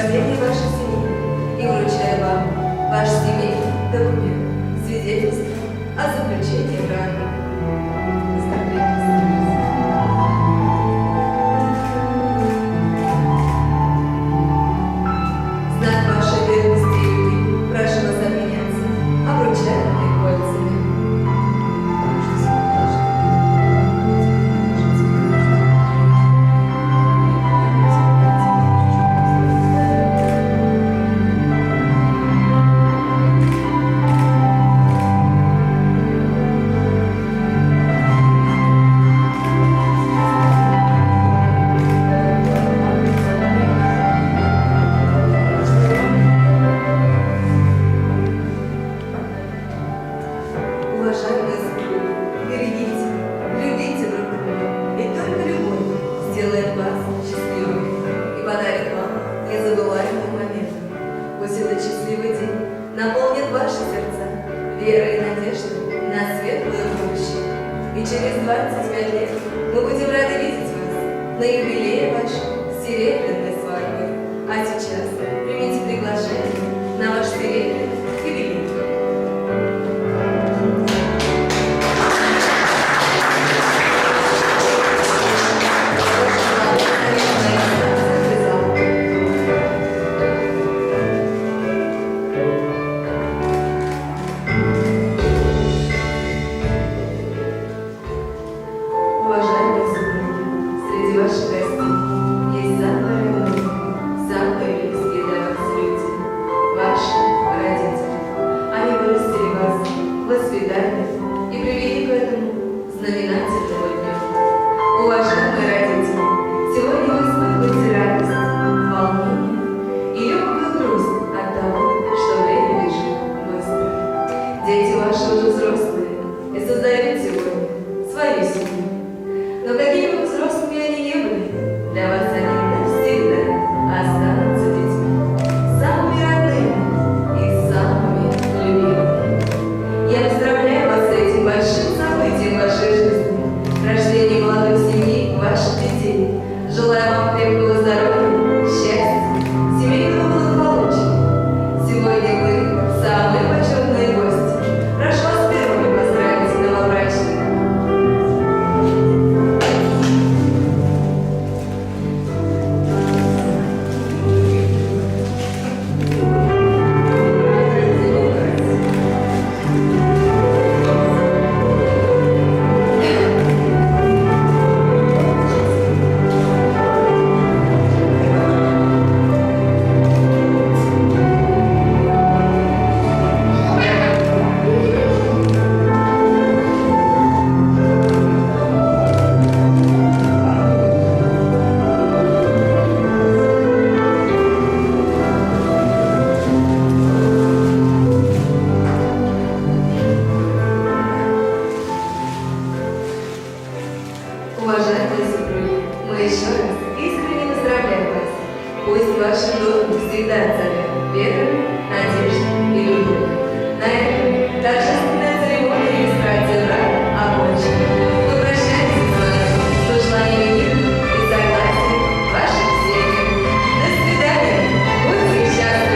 Рождение вашей семьи и вручаю вам ваш семейный документ, свидетельство о заключении брака. Поздравляю вас. Знак вашей верности и любви прошу вас обменяться обручальными кольцами. Уважаемые супруги, берегите, любите друг друга, ведь только любовь сделает вас счастливыми и подарит вам незабываемый момент. Пусть этот счастливый день наполнит ваши сердца верой и надеждой на светлое будущее. И через 25 лет мы будем рады видеть вас на юбилее вашей серебряной свадьбы. А сейчас примите приглашение на ваш серебряный юбилей. Уважаемые супруги, среди ваших гостей есть самые родные, самые близкие для вас люди, ваши родители. Они вырастили вас, воспитали и привели к этому знаменательному дню. Уважаемые родители, сегодня вы испытываете радость, волнение и легкую грусть от того, что время бежит быстро. Дети ваши уже взрослые и создают сегодня свою семью. Но какими бы взрослыми они не были, для вас они навсегда останутся детьми, самыми родными и самыми любимыми. Я поздравляю вас с этим большим событием в вашей жизни, рождением молодой семьи ваших детей. Желаю вам крепкого здоровья, счастья, семейного благополучия. Сегодня вы самые почетные гости. Прошу вас первыми поздравить новобрачных. Уважаемые супруги, мы еще раз искренне поздравляем вас. Пусть в вашем доме всегда царят вера